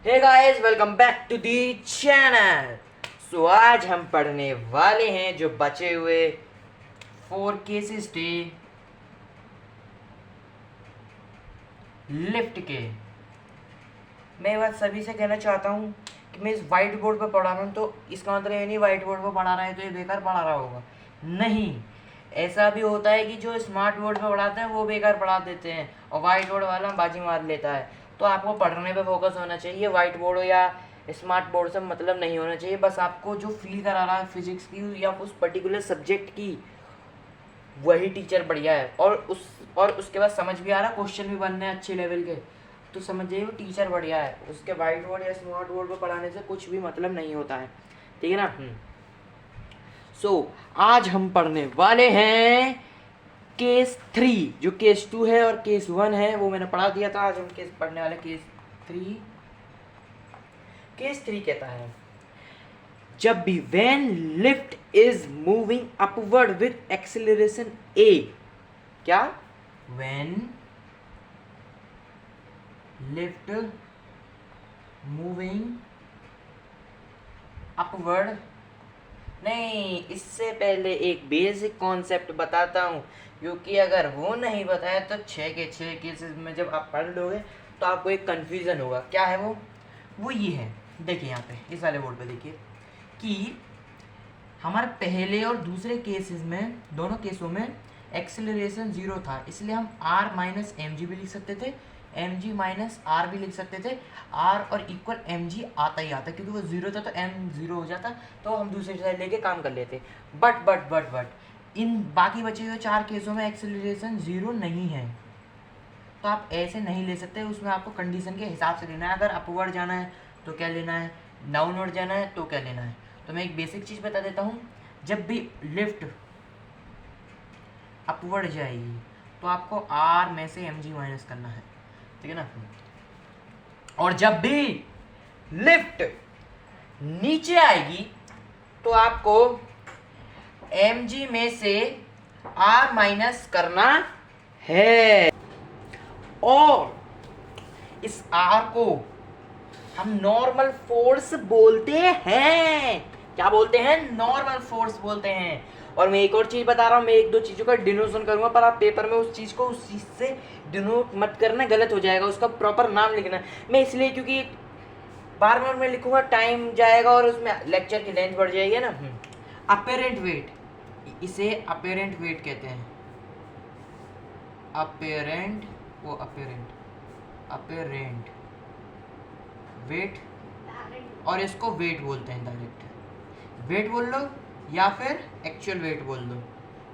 Hey guys, welcome back to the channel. So आज हम पढ़ने वाले हैं जो बचे हुए 4 केसेस थे लिफ्ट के। मैं बात सभी से कहना चाहता हूँ कि मैं इस वाइट बोर्ड पर पढ़ा रहा हूँ, तो इसका मतलब ये नहीं वाइट बोर्ड पर पढ़ा रहा है तो ये बेकार पढ़ा रहा होगा। नहीं, ऐसा भी होता है कि जो स्मार्ट बोर्ड पर पढ़ाते हैं वो बेकार पढ़ा देते हैं और वाइट बोर्ड वाला बाजी मार लेता है। तो आपको पढ़ने पे फोकस होना चाहिए, वाइट बोर्ड या स्मार्ट बोर्ड से मतलब नहीं होना चाहिए। बस आपको जो फील करा रहा है फिजिक्स की या उस पर्टिकुलर सब्जेक्ट की, वही टीचर बढ़िया है। और उसके बाद समझ भी आ रहा है, क्वेश्चन भी बन रहे हैं अच्छे लेवल के, तो समझिए वो टीचर बढ़िया है। उसके वाइट बोर्ड या स्मार्ट बोर्ड पर पढ़ाने से कुछ भी मतलब नहीं होता है, ठीक है ना। आज हम पढ़ने वाले हैं केस 3। जो केस 2 है और केस 1 है वो मैंने पढ़ा दिया था। आज हम केस पढ़ने वाले केस 3। केस 3 कहता है, जब भी when lift is moving upward with acceleration a, क्या when lift moving upward, नहीं, इससे पहले एक बेसिक कॉन्सेप्ट बताता हूँ, क्योंकि अगर वो नहीं बताया तो 6 केसेस में जब आप पढ़ लोगे तो आपको एक कन्फ्यूज़न होगा। क्या है वो ये है, देखिए यहाँ पे इस वाले बोर्ड पे देखिए कि हमारे पहले और दूसरे केसेस में, दोनों केसों में एक्सेलरेशन 0 था, इसलिए हम r माइनस एम जी भी लिख सकते थे, एम जी माइनस आर भी लिख सकते थे। आर और इक्वल एम जी आता ही आता, क्योंकि वो 0 था तो एम 0 हो जाता, तो हम दूसरी साइड लेके काम कर लेते। बट इन बाकी बचे हुए 4 केसों में एक्सेलरेशन 0 नहीं है, तो आप ऐसे नहीं ले सकते। उसमें आपको कंडीशन के हिसाब से लेना है। अगर अपवर्ड जाना है तो क्या लेना है, डाउनवर्ड जाना है तो क्या लेना है। तो मैं एक बेसिक चीज़ बता देता हूँ, जब भी लिफ्ट अपवर्ड जाएगी तो आपको आर में से एम जी माइनस करना है, ठीक है ना। और जब भी लिफ्ट नीचे आएगी तो आपको एम जी में से आर माइनस करना है। और इस आर को हम नॉर्मल फोर्स बोलते हैं। क्या बोलते हैं? नॉर्मल फोर्स बोलते हैं। और मैं एक और चीज़ बता रहा हूँ, मैं एक दो चीज़ों का डिनोशन करूँगा, पर आप पेपर में उस चीज़ से डिनोट मत करना, गलत हो जाएगा। उसका प्रॉपर नाम लिखना। मैं इसलिए क्योंकि बार बार मैं लिखूँगा टाइम जाएगा और उसमें लेक्चर की लेंथ बढ़ जाएगी ना। अपेरेंट वेट, इसे अपेरेंट वेट कहते हैं। अपेरेंट वेट, और इसको वेट बोलते हैं डायरेक्ट। वेट बोल लो या फिर एक्चुअल वेट बोल दो,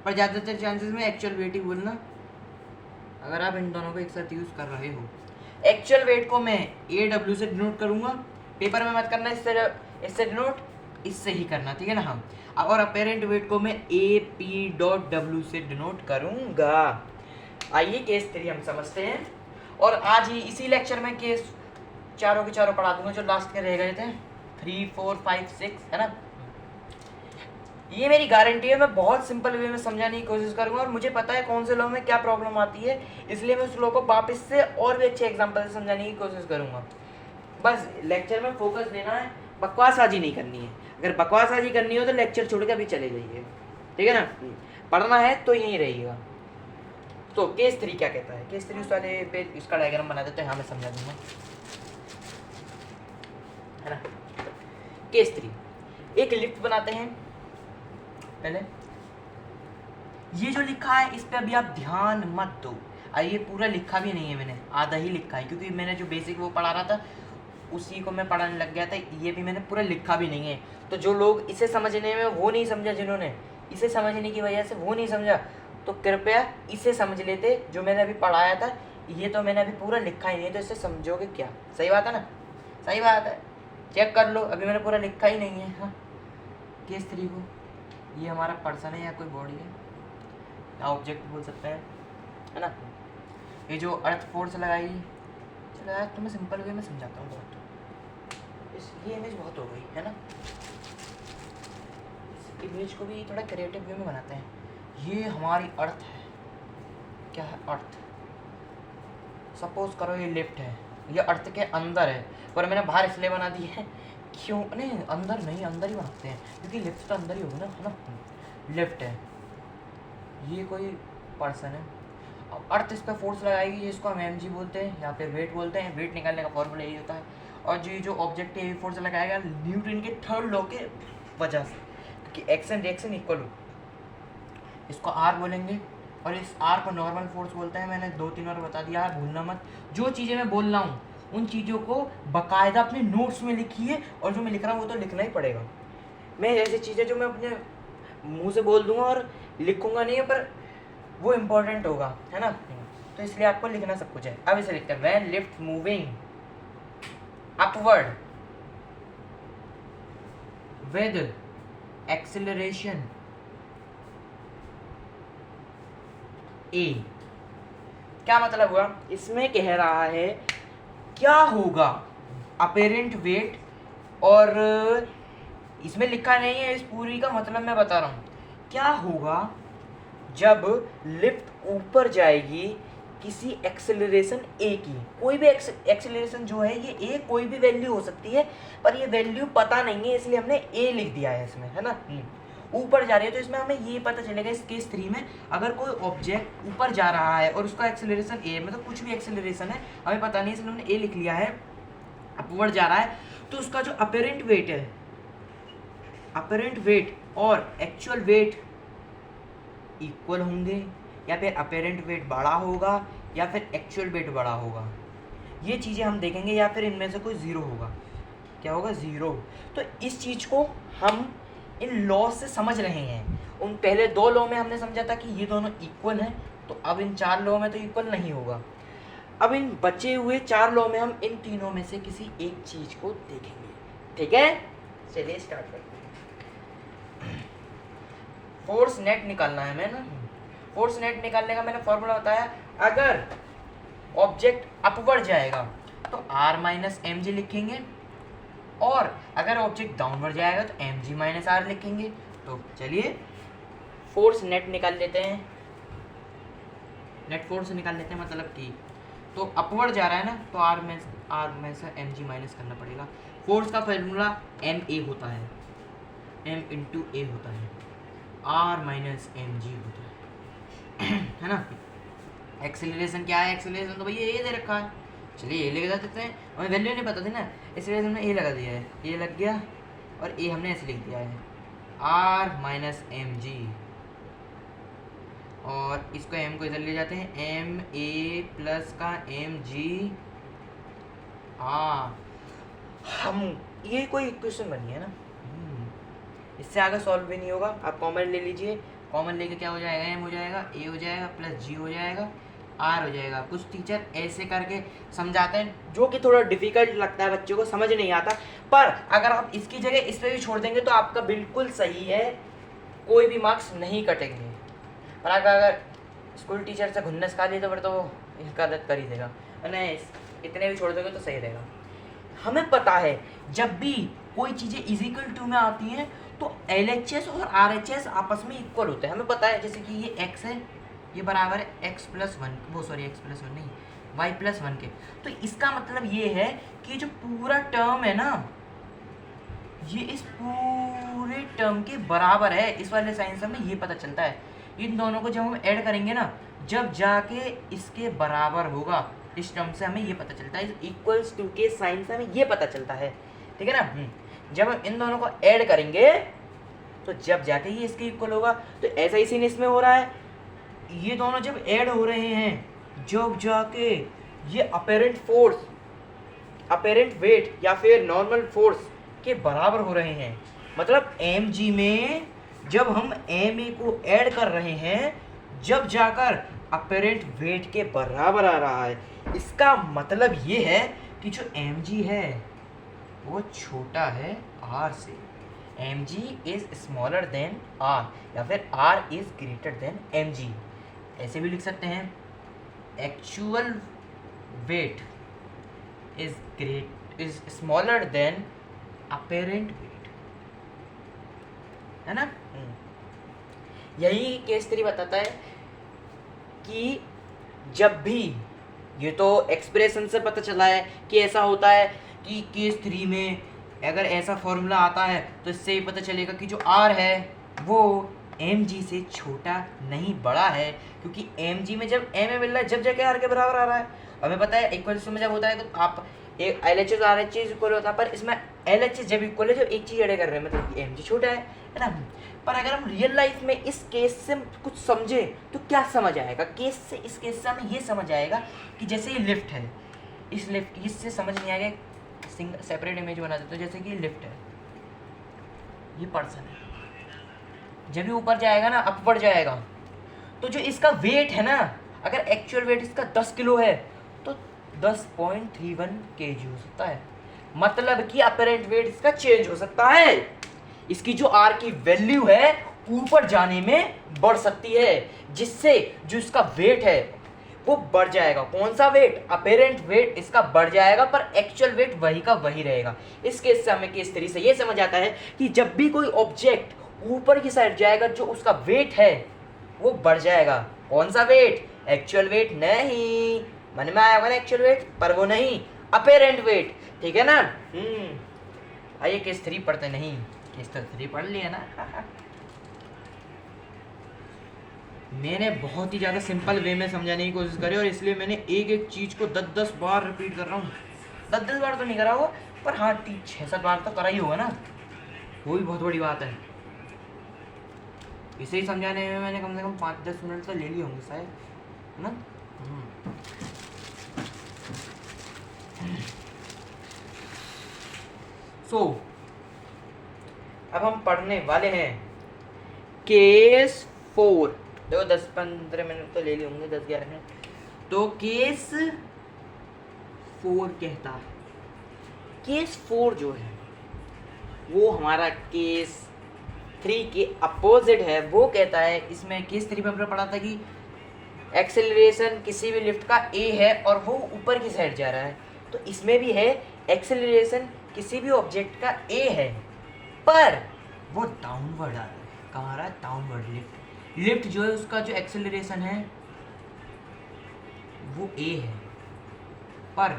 पर ज़्यादातर चांसेस में एक्चुअल वेट ही बोलना अगर आप इन दोनों को एक साथ यूज़ कर रहे हो। एक्चुअल वेट को मैं ए डब्ल्यू से डिनोट करूँगा, पेपर में मत करना इससे डिनोट, इससे ही करना, ठीक है ना। हाँ, और अपेरेंट वेट को मैं ए पी डॉट डब्ल्यू से डिनोट करूँगा। आइए केस 3 हम समझते हैं, और आज ही इसी लेक्चर में केस चारों के चारों पढ़ा दूंगा जो लास्ट के रह गए थे, 3, 4, 5, 6, है ना। ये मेरी गारंटी है, मैं बहुत सिंपल वे में समझाने की कोशिश करूंगा, और मुझे पता है कौन से लॉ में क्या प्रॉब्लम आती है, इसलिए मैं उस लॉ को वापस से और भी अच्छे एग्जाम्पल से समझाने की कोशिश करूंगा। बस लेक्चर में फोकस देना है, बकवासबाजी नहीं करनी है। अगर बकवासबाजी करनी हो तो लेक्चर छोड़ के अभी चले जाइए, ठीक है ना। पढ़ना है तो यहीं रहिएगा। तो केस 3 क्या कहता है? केस 3 उस वाले पे इसका डायग्राम बना देते हैं, हाँ मैं समझा दूंगा, है ना। केस 3, एक लिफ्ट बनाते हैं। पहले ये जो लिखा है इस पे अभी आप ध्यान मत दो। ये पूरा लिखा भी नहीं है, मैंने आधा ही लिखा है, क्योंकि मैंने जो बेसिक वो पढ़ा रहा था उसी को मैं पढ़ाने लग गया था। ये भी मैंने पूरा लिखा भी नहीं है। तो जो लोग इसे समझने में वो नहीं समझा, जिन्होंने इसे समझने की वजह से वो नहीं समझा, तो कृपया इसे समझ लेते जो मैंने अभी पढ़ाया था। ये तो मैंने अभी पूरा लिखा ही नहीं, तो इससे समझोगे क्या? सही बात है ना, सही बात है, चेक कर लो, अभी मैंने पूरा लिखा ही नहीं है। हाँ, केस 3 को, ये हमारा पर्सन है या कोई बॉडी है या ऑब्जेक्ट बोल सकते हैं, है ना। ये जो अर्थ फोर्स लगाई, चलो यार तुम्हें सिंपल वे में समझाता हूँ बहुत। ये इमेज बहुत हो गई है ना, इस इमेज को भी थोड़ा क्रिएटिव वे में बनाते हैं। ये हमारी अर्थ है। क्या है? अर्थ। सपोज करो ये लिफ्ट है, ये अर्थ के अंदर है, पर मैंने बाहर इसलिए बना दी है, क्यों नहीं अंदर नहीं, अंदर ही बनाते हैं क्योंकि लिफ्ट तो अंदर ही होगा ना, है ना। लिफ्ट है, ये कोई पर्सन है। अब अर्थ इस पर फोर्स लगाएगी, जिसको हम एम जी बोलते हैं या फिर वेट बोलते हैं। वेट निकालने का फॉर्मूला यही होता है। और जो ऑब्जेक्ट है फोर्स लगाएगा न्यूटन के थर्ड लॉ के वजह से, क्योंकि एक्शन रिएक्शन इक्वल हो, इसको आर बोलेंगे। और इस आर को नॉर्मल फोर्स बोलते हैं। मैंने 2-3 बार बता दिया है, भूलना मत। जो चीज़ें मैं बोल रहा हूँ उन चीज़ों को बाकायदा अपने नोट्स में लिखिए, और जो मैं लिख रहा हूँ वो तो लिखना ही पड़ेगा। मैं ऐसी चीज़ें जो मैं अपने मुंह से बोल दूंगा और लिखूंगा नहीं है, पर वो इम्पोर्टेंट होगा, है ना, तो इसलिए आपको लिखना सब कुछ है। अब इसे लिखते हैं, when lift moving upward with acceleration A. क्या मतलब हुआ, इसमें कह रहा है क्या होगा अपेरेंट वेट, और इसमें लिखा नहीं है, इस पूरी का मतलब मैं बता रहा हूँ। क्या होगा जब लिफ्ट ऊपर जाएगी किसी एक्सेलरेशन ए की, कोई भी एक्सेलरेशन जो है ये ए कोई भी वैल्यू हो सकती है, पर ये वैल्यू पता नहीं है इसलिए हमने ए लिख दिया है इसमें, है ना। ऊपर जा रही है तो इसमें हमें ये पता चलेगा इस केस 3 में, अगर कोई ऑब्जेक्ट ऊपर जा रहा है और उसका एक्सेलरेशन ए, मतलब कुछ भी एक्सेलरेशन है हमें पता नहीं, इसलिए हमने ए लिख लिया है, अपवर्ड जा रहा है, तो उसका जो अपेरेंट वेट है, अपेरेंट वेट और एक्चुअल वेट इक्वल होंगे, या फिर अपेरेंट वेट बड़ा होगा या फिर एक्चुअल वेट बड़ा होगा, ये चीज़ें हम देखेंगे, या फिर इनमें से कोई ज़ीरो होगा। क्या होगा, ज़ीरो। तो इस चीज़ को हम इन लॉ से समझ रहे हैं। उन पहले 2 लॉ में हमने समझा था कि ये दोनों इक्वल हैं, तो अब इन 4 लॉ में तो इक्वल नहीं होगा। अब इन बचे हुए 4 लॉ में हम इन तीनों में से किसी एक चीज़ को देखेंगे, ठीक है। चलिए स्टार्ट करते हैं। फोर्स नेट निकालना है मैं ना, फोर्स नेट निकालने का मैंने फॉर्मूला बताया। अगर ऑब्जेक्ट अपवर्ड जाएगा तो आर माइनस एम जी लिखेंगे, और अगर ऑब्जेक्ट डाउनवर्ड जाएगा तो एम जी माइनस आर लिखेंगे। तो चलिए फोर्स नेट निकाल लेते हैं, नेट फोर्स निकाल लेते हैं, मतलब कि तो अपवर्ड जा रहा है ना, तो आर में से एम जी माइनस करना पड़ेगा। फोर्स का फॉर्मूला एम ए होता है, एम इंटू ए होता है, आर माइनस एम जी होता है ना। एक्सेलरेशन क्या है, एक्सेलरेशन तो भैया ए दे रखा है, चलिए ए लगा देते हैं, हमें वैल्यू नहीं पता थी ना, इसलिए हमने ए लगा दिया है, ए लग गया, और ए हमने ऐसे लिख दिया है आर माइनस एम जी, और इसको एम को इधर ले जाते हैं, एम ए प्लस का एम जी आर। हम ये कोई इक्वेशन बनी है ना, इससे आगे सॉल्व भी नहीं होगा। आप कॉमन ले लीजिए, कॉमन लेके क्या हो जाएगा, एम हो जाएगा, ए हो जाएगा, प्लस जी हो जाएगा, आर हो जाएगा। कुछ टीचर ऐसे करके समझाते हैं जो कि थोड़ा डिफिकल्ट लगता है, बच्चों को समझ नहीं आता, पर अगर आप इसकी जगह इस पर भी छोड़ देंगे तो आपका बिल्कुल सही है, कोई भी मार्क्स नहीं कटेंगे। पर अगर स्कूल टीचर से घुन्नस खा ली तो फिर तो इसका गलत कर ही देगा, नहीं इतने भी छोड़ दोगे तो सही रहेगा। हमें पता है जब भी कोई चीज़ें इजिकल टू में आती हैं तो LHS और RHS आपस में इक्वल होते हैं, हमें पता है। जैसे कि ये x है, ये बराबर है x प्लस 1, वो सॉरी x प्लस 1 नहीं, y प्लस 1 के। तो इसका मतलब ये है कि जो पूरा टर्म है ना, ये इस पूरे टर्म के बराबर है। इस वाले साइन से हमें ये पता चलता है, इन दोनों को जब हम ऐड करेंगे ना, जब जाके इसके बराबर होगा, इस टर्म से हमें ये पता चलता है, इक्वल्स टू के साइन से हमें ये पता चलता है, ठीक है ना। जब हम इन दोनों को ऐड करेंगे तो जब जाके ये इसके इक्वल होगा। तो ऐसा ही सीन इसमें हो रहा है, ये दोनों जब ऐड हो रहे हैं, जब जाके ये अपेरेंट फोर्स, अपेरेंट वेट या फिर नॉर्मल फोर्स के बराबर हो रहे हैं। मतलब एम जी में जब हम एम ए को ऐड कर रहे हैं, जब जाकर अपेरेंट वेट के बराबर आ रहा है, इसका मतलब ये है कि जो एम जी है वो छोटा है आर से। M G is smaller than R, या फिर R is greater than M G. ऐसे भी लिख सकते हैं, actual weight is smaller than apparent weight, है ना। यही केस 3 बताता है कि जब भी ये तो एक्सप्रेशन से पता चला है कि ऐसा होता है कि केस 3 में अगर ऐसा फॉर्मूला आता है तो इससे ही पता चलेगा कि जो r है वो mg से छोटा नहीं बड़ा है, क्योंकि mg में जब m मिल रहा है जब जाके r के बराबर आ रहा है। हमें पता है इक्वल में जब होता है तो आप एक LHS RHS इक्वल होता है, पर इसमें LHS जब इक्वल है जब एक चीज ऐड कर रहे हैं मतलब कि mg छोटा है ना। पर अगर हम रियल लाइफ में इस केस से कुछ समझे तो क्या समझ आएगा, इस केस से हमें ये समझ आएगा कि जैसे ये लिफ्ट है, इस लिफ्ट इससे समझ नहीं आएगा, सिंगल सेपरेट इमेज बना देते हो। जैसे कि ये लिफ्ट है, ये पर्सन है, जब भी ऊपर जाएगा ना अपवर्ड जाएगा, तो जो इसका वेट है ना, अगर एक्चुअल वेट इसका 10 किलो है तो 10.31 kg हो सकता है, मतलब कि अपरेंट वेट इसका चेंज हो सकता है। इसकी जो आर की वैल्यू है ऊपर जाने में बढ़ सकती है, जिससे जो इसका वेट है वो बढ़ जाएगा। कौन सा वेट? अपेरेंट वेट इसका बढ़ जाएगा, पर एक्चुअल वेट वही का वही रहेगा। इस केस से हमें केस 3 से ये समझ आता है कि जब भी कोई ऑब्जेक्ट ऊपर की साइड जाएगा जो उसका वेट है वो बढ़ जाएगा। कौन सा वेट? एक्चुअल वेट नहीं, मन में आया होगा ना एक्चुअल वेट, पर वो नहीं, अपेरेंट वेट। ठीक है ना? आइए केस 3 पढ़ते नहीं, केस 3 पढ़ लिया ना। मैंने बहुत ही ज़्यादा सिंपल वे में समझाने की कोशिश करी और इसलिए मैंने एक एक चीज़ को 10-10 बार रिपीट कर रहा हूँ। 10-10 बार तो नहीं करा होगा, पर हाँ 6-7 बार तो करा ही होगा ना, वो भी बहुत बड़ी बात है। इसे ही समझाने में मैंने कम से कम 5-10 मिनट तो ले लिए होंगे शायद, है ना। अब हम पढ़ने वाले हैं केस 4। देखो 10-15 मिनट तो ले लिए होंगे, 10-11 मिनट। तो केस 4 कहता है, केस 4 जो है वो हमारा केस 3 के अपोजिट है। वो कहता है, इसमें केस 3 में हमने पढ़ा था कि एक्सेलरेशन किसी भी लिफ्ट का a है और वो ऊपर की साइड जा रहा है, तो इसमें भी है एक्सेलरेशन किसी भी ऑब्जेक्ट का a है पर वो डाउनवर्ड आ रहा है। कहाँ आ रहा है? डाउनवर्ड। लिफ्ट जो है उसका जो एक्सेलरेशन है वो a है, पर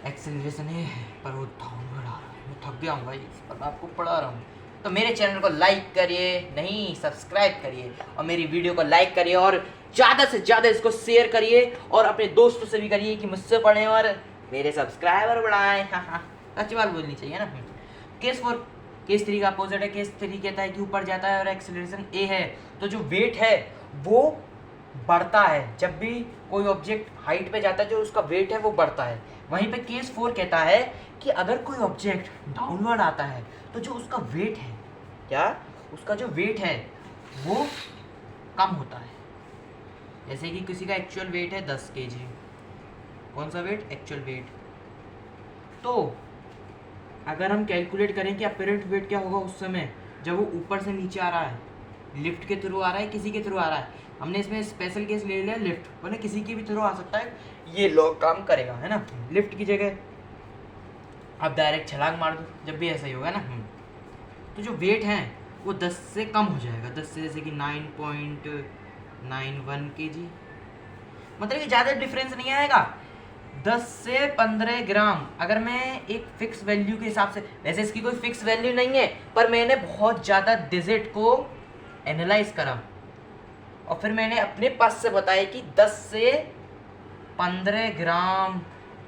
एक्सेलरेशन है पर वो डाउनवर्ड आ रहा है। मैं थक गया हूँ भाई, पर मैं आपको पढ़ा रहा हूँ। तो मेरे चैनल को लाइक करिए, नहीं सब्सक्राइब करिए, और मेरी वीडियो को लाइक करिए और ज़्यादा से ज़्यादा इसको शेयर करिए और अपने दोस्तों से भी करिए कि मुझसे पढ़ें और मेरे सब्सक्राइबर बढ़ाएं। हाँ, अच्छी बात बोलनी चाहिए ना। केस 3 का अपोजिट है। केस 3 कहता है कि ऊपर जाता है और एक्सेलरेशन a है, तो जो वेट है वो बढ़ता है। जब भी कोई ऑब्जेक्ट हाइट पे जाता है जो उसका वेट है वो बढ़ता है। वहीं पे केस 4 कहता है कि अगर कोई ऑब्जेक्ट डाउनवर्ड आता है तो जो उसका वेट है, क्या उसका जो वेट है वो कम होता है। जैसे कि किसी का एक्चुअल वेट है 10 kg। कौन सा वेट? Actual wait. तो अगर हम कैलकुलेट करें कि अपेरेंट वेट क्या होगा उस समय जब वो ऊपर से नीचे आ रहा है, लिफ्ट के थ्रू आ रहा है, किसी के थ्रू आ रहा है। हमने इसमें स्पेशल केस ले लिया लिफ्ट, वरना किसी की भी थ्रू आ सकता है, ये लॉ काम करेगा, है ना। लिफ्ट की जगह आप डायरेक्ट छलांग मार दो, जब भी ऐसा ही होगा ना। तो जो वेट है वो 10 से कम हो जाएगा, 10 से जैसे कि 9.91 kg, मतलब कि ज़्यादा डिफरेंस नहीं आएगा। 10 से 15 ग्राम अगर मैं एक फिक्स वैल्यू के हिसाब से, वैसे इसकी कोई फिक्स वैल्यू नहीं है, पर मैंने बहुत ज़्यादा डिजिट को एनालाइज करा और फिर मैंने अपने पास से बताया कि 10 से 15 ग्राम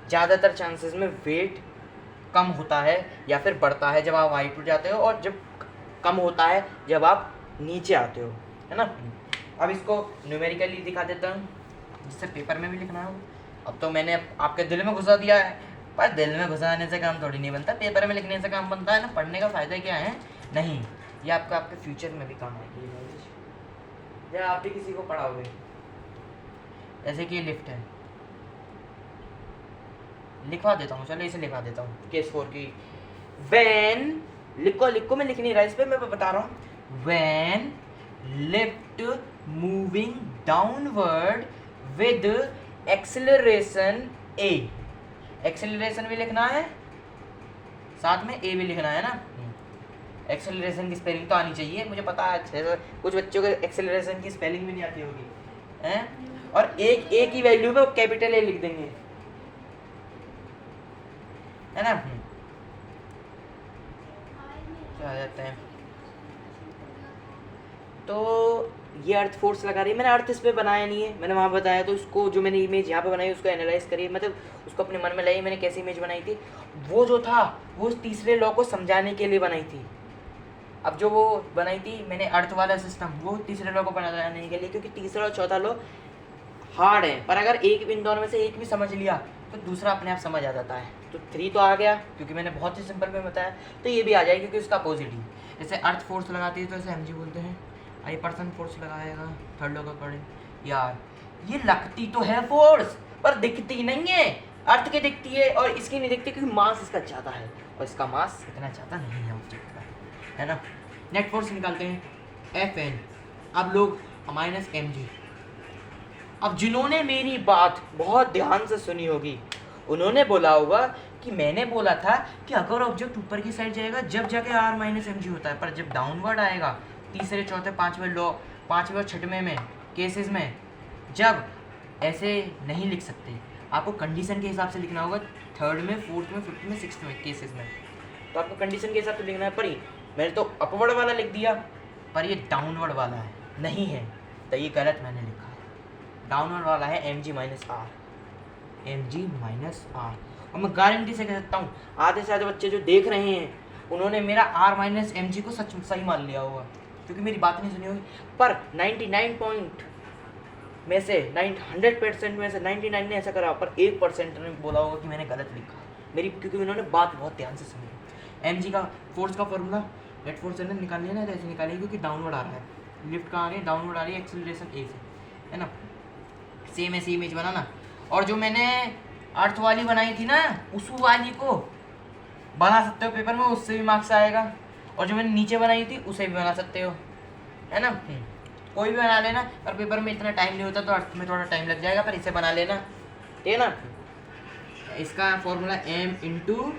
ज़्यादातर चांसेस में वेट कम होता है या फिर बढ़ता है जब आप हाइट पर जाते हो, और जब कम होता है जब आप नीचे आते हो, है ना। अब इसको न्यूमेरिकली दिखा देता हूँ जिससे पेपर में भी लिखना हो। अब तो मैंने आपके दिल में घुसा दिया है, पर दिल में घुसाने से काम थोड़ी नहीं बनता, पेपर में लिखने से काम बनता है ना। पढ़ने का फ़ायदा क्या है? नहीं, ये आपका आपके फ्यूचर में भी काम आएगी नॉलेज, या आप भी किसी को पढ़ाओगे। जैसे कि ये लिफ्ट है, लिखवा देता हूँ, चलो इसे लिखवा देता हूँ। केस 4 की व्हेन, लिखो मैं लिख नहीं रहा इस पर, मैं बता रहा हूँ। When lift moving downward with acceleration a, acceleration भी लिखना है साथ में a भी लिखना है ना। एक्सेलरेशन की स्पेलिंग तो आनी चाहिए, मुझे पता है अच्छे से, कुछ बच्चों को एक्सेलरेशन की स्पेलिंग भी नहीं आती होगी, हैं, और एक ही वैल्यू पे वो कैपिटल ए लिख देंगे, है ना। क्या आ जाता है, तो ये अर्थ फोर्स लगा रही है। मैंने अर्थ इस पे बनाया नहीं है, मैंने वहाँ बताया। तो उसको जो मैंने इमेज यहाँ पे बनाई उसको एनालाइज करिए, मतलब उसको अपने मन में लाई मैंने कैसी इमेज बनाई थी। वो जो था वो उस तीसरे लॉ को समझाने के लिए बनाई थी। अब जो वो बनाई थी मैंने अर्थ वाला सिस्टम, वो तीसरे लॉ को बनाने के लिए, क्योंकि तीसरा और चौथा लॉ हार्ड है, पर अगर एक भी इन दोनों में से एक भी समझ लिया तो दूसरा अपने आप समझ आ जाता है। तो 3 तो आ गया क्योंकि मैंने बहुत ही सिंपल में बताया, तो ये भी आ जाएगा क्योंकि उसका अपोजिट ही। जैसे अर्थ फोर्स लगाती है तो इसे mg बोलते हैं, आई पर्सन फोर्स लगाएगा थर्ड लॉ का अकॉर्डिंग। यार ये लगती तो है फोर्स पर दिखती नहीं है, अर्थ की दिखती है और इसकी नहीं दिखती क्योंकि मास इसका ज़्यादा है और इसका मास इतना ज़्यादा नहीं है ऑब्जेक्ट का, है ना। नेट फोर्स निकालते हैं, Fn, अब लोग माइनस mg। अब जिन्होंने मेरी बात बहुत ध्यान से सुनी होगी उन्होंने बोला होगा कि मैंने बोला था कि अगर ऑब्जेक्ट ऊपर की साइड जाएगा जब जाके r माइनस एम जी होता है, पर जब डाउनवर्ड आएगा तीसरे चौथे पाँचवें लॉ पाँचवें और छठवें में केसेस में जब ऐसे नहीं लिख सकते, आपको कंडीशन के हिसाब से लिखना होगा, थर्ड में फोर्थ में फिफ्थ में सिक्स्थ में केसेस में, तो आपको कंडीशन के हिसाब से लिखना है। पर मैंने तो अपवर्ड वाला लिख दिया पर ये डाउनवर्ड वाला है, नहीं है, तो ये गलत मैंने लिखा है। डाउनवर्ड वाला है mg minus R, mg minus R. और मैं गारंटी से कह सकता हूँ आधे से ज़्यादा बच्चे जो देख रहे हैं उन्होंने मेरा r माइनस एम जी को सही मान लिया होगा क्योंकि मेरी बात नहीं सुनी होगी। पर 99 पॉइंट में से 100% में से 99 ने ऐसा करा, पर 1% ने बोला होगा कि मैंने गलत लिखा मेरी, क्योंकि उन्होंने बात बहुत ध्यान से सुनी। एम जी का फोर्स का फॉर्मूला नेट फोर्स ने निकाल लिया ना, तो ऐसे निकालिए क्योंकि डाउनवर्ड आ रहा है, लिफ्ट कहाँ आ रही है, डाउनवर्ड आ रही है, एक्सेलरेशन ए से, है ना। सेम ऐसी इमेज बनाना, और जो मैंने अर्थ वाली बनाई थी ना उस वाली को बना सकते हो पेपर में, उससे भी मार्क्स आएगा, और जो मैंने नीचे बनाई थी उसे भी बना सकते हो, है ना। कोई भी बना लेना, पर पेपर में इतना टाइम नहीं होता तो अर्थ में थोड़ा टाइम लग जाएगा, पर इसे बना लेना, ठीक है ना। इसका formula m into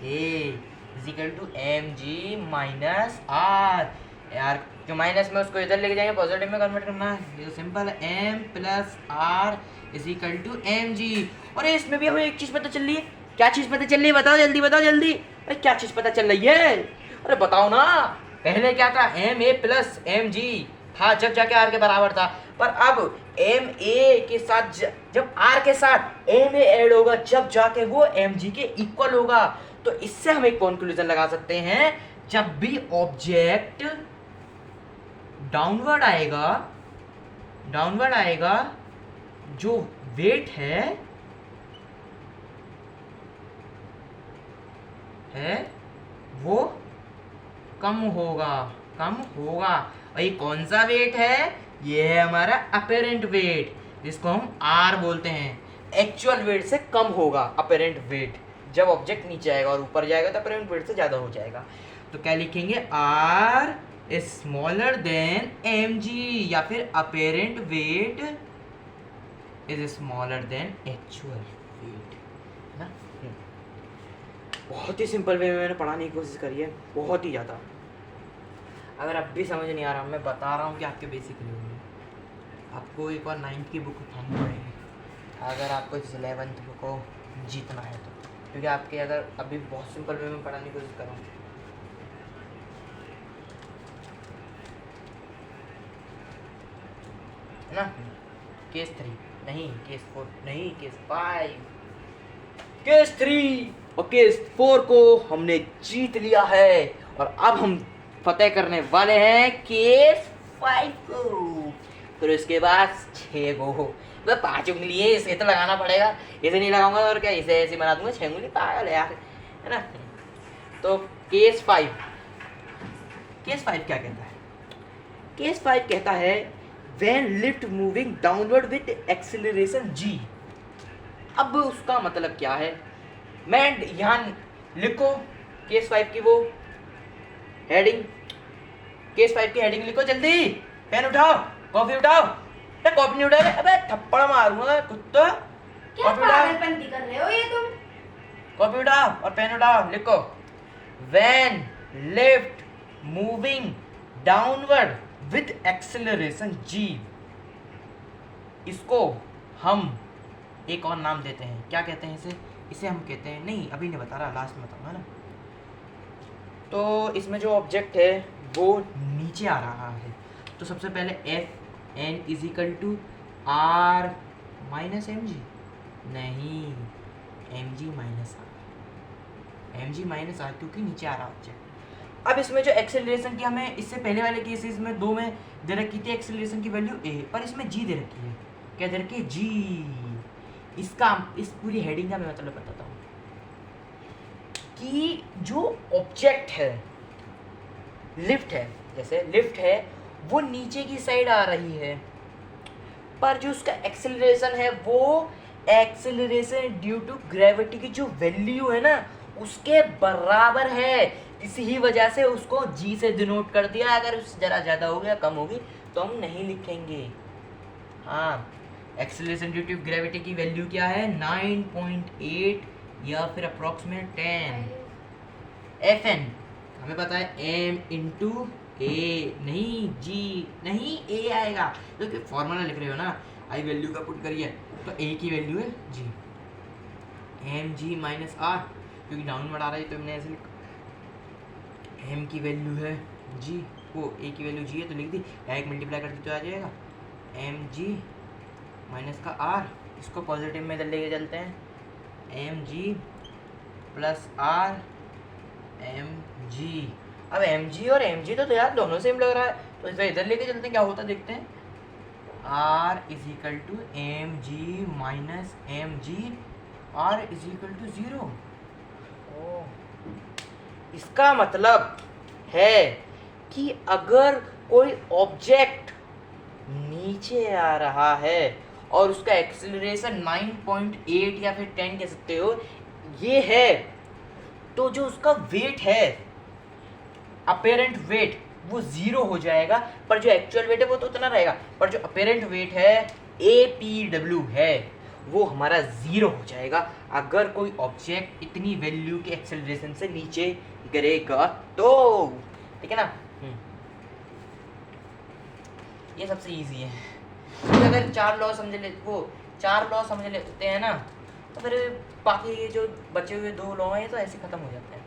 a is equal to M G minus R. यार जो माइनस में उसको इधर लेके जाएंगे पॉजिटिव में कन्वर्ट करना है, ये तो सिंपल है, m plus R is equal to M G. और इसमें भी हमें एक चीज़ पता चल रही है, क्या चीज़ पता चल रही है, बताओ जल्दी बताओ जल्दी, अरे क्या चीज़ पता चल रही है, अरे बताओ ना। पहले क्या था, M A plus M G था जब जाके आर के बराबर था, पर अब एम ए के साथ जब आर के साथ एम ए ऐड होगा जब जाके वो एम जी के इक्वल होगा। तो इससे हम एक कंक्लूजन लगा सकते हैं, जब भी ऑब्जेक्ट डाउनवर्ड आएगा जो वेट है वो कम होगा। और ये कौन सा वेट है, ये है हमारा अपेरेंट वेट, जिसको हम आर बोलते हैं। एक्चुअल वेट से कम होगा अपेरेंट वेट, जब ऑब्जेक्ट नीचे आएगा, और ऊपर जाएगा तो अपेरेंट वेट से ज़्यादा हो जाएगा। तो क्या लिखेंगे, R is smaller than M G, या फिर apparent weight is smaller than actual weight, है ना। बहुत ही सिंपल वे में मैंने पढ़ाने की कोशिश करी है, बहुत ही ज़्यादा। अगर अब भी समझ नहीं आ रहा, मैं बता रहा हूँ कि आपके बेसिक लेवल में आपको एक बार 9th की बुक उठानी पड़ेगी अगर आपको इस 11th को जीतना है तो, क्योंकि आपके अगर अभी बहुत सिंपल वे में पढ़ाने की कोशिश कर रहा हूँ। है ना। केस 3 नहीं, केस 4 नहीं, केस 5, केस 3 और केस 4 को हमने जीत लिया है, और अब हम फतेह करने वाले हैं केस 5 को। फिर उसके बाद 6 को, मतलब 5 उंगली है, इसे तो लगाना पड़ेगा, इसे नहीं लगाऊंगा और क्या, इसे ऐसे बना दूंगा 6 उंगली, पागल है यार, है ना। तो केस 5 क्या कहता है, केस 5 कहता है when lift moving downward with acceleration g। अब उसका मतलब क्या है, मैं यहाँ लिखो केस 5 की वो हेडिंग, केस 5 की हेडिंग लिखो, जल्दी पेन उठाओ, कॉपी उठाओ, कॉपी नहीं उठा रहे, अबे थप्पड़ मारूंगा कुत्ता, क्या पागलपंती कर रहे हो ये तुम। कॉपी उठाओ और पेन उठाओ, लिखो when lift moving downward with acceleration g, इसको हम एक और नाम देते हैं, क्या कहते हैं इसे हम कहते हैं, नहीं अभी नहीं बता रहा, लास्ट में बताऊंगा ना। तो इसमें जो ऑब्जेक्ट है वो नीचे आ रहा है, तो सबसे पहले F N is equal to R minus M G, नहीं एम जी माइनस आर, क्योंकि नीचे आ रहा ऑब्जेक्ट। अब इसमें जो एक्सेलरेशन की हमें इससे पहले वाले केसेस में 2 में दे रखी थी एक्सेलरेशन की वैल्यू ए, पर इसमें जी दे रखी है, क्या दे रखी है, जी। इसका इस पूरी हेडिंग का मैं मतलब बताता हूँ कि जो ऑब्जेक्ट है, लिफ्ट है, जैसे लिफ्ट है वो नीचे की साइड आ रही है, पर जो उसका एक्सेलरेशन है वो एक्सेलरेशन ड्यू टू ग्रेविटी की जो वैल्यू है ना उसके बराबर है, इसी वजह से उसको जी से डिनोट कर दिया। अगर उससे ज़रा ज़्यादा हो गया कम होगी तो हम नहीं लिखेंगे। हाँ, एक्सेलरेशन ड्यू टू ग्रेविटी की वैल्यू क्या है, 9.8 या फिर अप्रॉक्सीमेट 10। एफ एन हमें पता है एम इंटू ए, नहीं जी, नहीं ए आएगा, क्योंकि फॉर्मूला लिख रहे हो ना, आई वैल्यू का पुट करिए तो ए की वैल्यू है जी, एम जी माइनस आर, क्योंकि डाउनवर्ड आ रहा है तो हमने ऐसे लिखा, एम की वैल्यू है जी, वो ए की वैल्यू जी है तो लिख दी, डायरेक्ट मल्टीप्लाई कर दी तो आ जाएगा एम जी माइनस का आर, इसको पॉजिटिव में इधर लेके चलते हैं, M G plus R M G. अब एम जी और एम जी तो यार दोनों सेम लग रहा है, तो इसे इधर लेके चलते हैं, क्या होता देखते हैं, R is equal to M G minus M G, R is equal to 0। इसका मतलब है कि अगर कोई ऑब्जेक्ट नीचे आ रहा है और उसका एक्सेलरेशन 9.8 या फिर 10 कह सकते हो ये है, तो जो उसका वेट है, अपेरेंट वेट, वो 0 हो जाएगा, पर जो एक्चुअल वेट है वो तो उतना रहेगा, पर जो अपेरेंट वेट है APW है वो हमारा 0 हो जाएगा अगर कोई ऑब्जेक्ट इतनी वैल्यू के एक्सेलरेशन से नीचे गिरेगा तो, ठीक है ना। ये सबसे इजी है, तो अगर 4 लॉ समझ लेते हैं ना तो फिर बाकी ये जो बचे हुए 2 लॉ हैं तो ऐसे खत्म हो जाते हैं।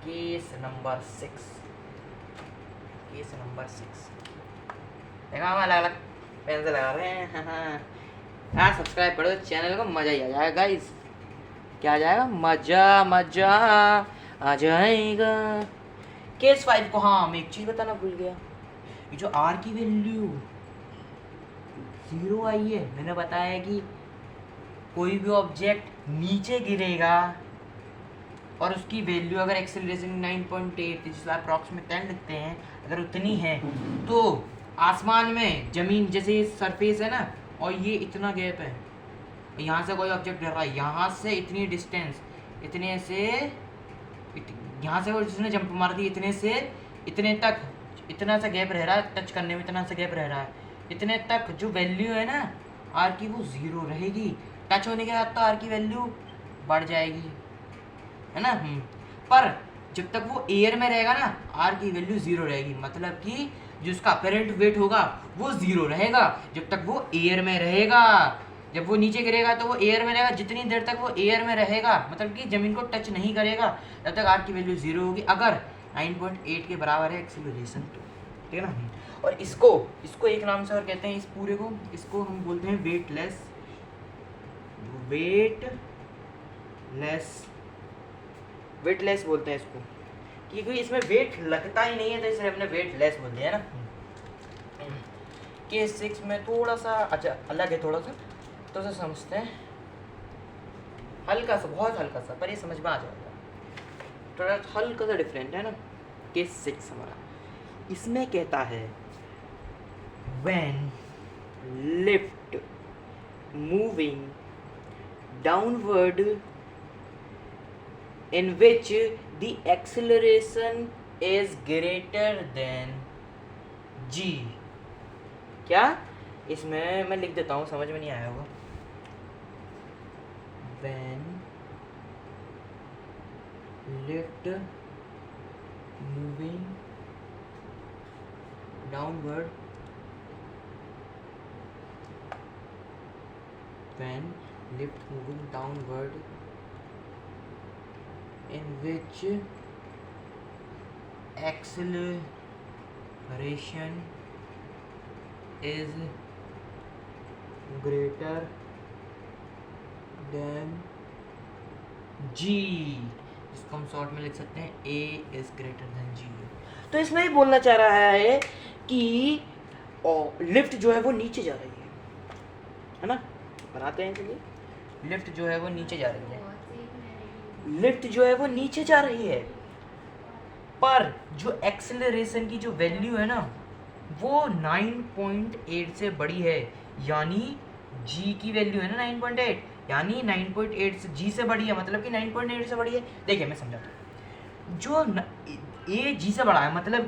केस नंबर 6 देखा, हम अलग अलग पेन से लगा रहे हैं। हाँ, सब्सक्राइब करो चैनल को, मज़ा ही आ जाएगा गाइस, क्या आ जाएगा, मज़ा आ जाएगा। केस 5 को, हाँ मैं एक चीज़ बताना भूल गया, ये जो आर की वैल्यू 0 आई है, मैंने बताया कि कोई भी ऑब्जेक्ट नीचे गिरेगा और उसकी वैल्यू अगर एक्सेलरेशन 9.8 जिसका अप्रॉक्सीमेट 10 लिखते हैं, अगर उतनी है तो आसमान में ज़मीन जैसे सरफेस है ना, और ये इतना गैप है, यहाँ से कोई ऑब्जेक्ट गिर रहा है, यहाँ से इतनी डिस्टेंस, इतने से यहाँ से वो जिसने जंप मार दी इतने से इतने तक, इतना सा गैप रह रहा है, टच करने में इतना सा गैप रह रहा है, इतने तक जो वैल्यू है ना आर की वो 0 रहेगी, टच होने के बाद तो आर की वैल्यू बढ़ जाएगी, है ना। पर जब तक वो एयर में रहेगा ना आर की वैल्यू 0 रहेगी, मतलब कि जो उसका अपेरेंट वेट होगा वो 0 रहेगा जब तक वो एयर में रहेगा, जब वो नीचे गिरेगा तो वो एयर में रहेगा, जितनी देर तक वो एयर में रहेगा मतलब कि ज़मीन को टच नहीं करेगा तब तक आर की वैल्यू 0 होगी, अगर 9.8 के बराबर है एक्सेलरेशन तो, ठीक है ना। और इसको एक नाम से और कहते हैं, इस पूरे को, इसको हम बोलते हैं वेटलेस बोलते हैं इसको, क्योंकि इसमें वेट लगता ही नहीं है तो इसलिए हमने वेटलेस बोल दिया है ना। केस 6 में थोड़ा सा अच्छा अलग है, थोड़ा सा समझते हैं, हल्का सा, बहुत हल्का सा, पर ये समझ में आ जाएगा, थोड़ा हल्का सा डिफरेंट है ना। केस 6 हमारा इसमें कहता है when lift moving downward in which the acceleration is greater than g, क्या इसमें मैं लिख देता हूँ, समझ में नहीं आया होगा, when lift moving downward when lift moving downward in which acceleration is greater than g, इसको हम शॉर्ट में लिख सकते हैं a is greater than g। तो इसमें ये बोलना चाह रहा है कि लिफ्ट जो है वो नीचे जा रही है ना। बनाते हैं, चलिए। लिफ्ट जो है वो नीचे जा रही है, लिफ्ट जो है वो नीचे जा रही है, पर जो एक्सेलरेशन की जो वैल्यू है ना वो 9.8 से बड़ी है, यानी g की वैल्यू है ना 9.8, यानी 9.8 से g से बड़ी है, मतलब कि 9.8 से बड़ी है। देखिए मैं समझाता हूँ, जो a g से बड़ा है मतलब कि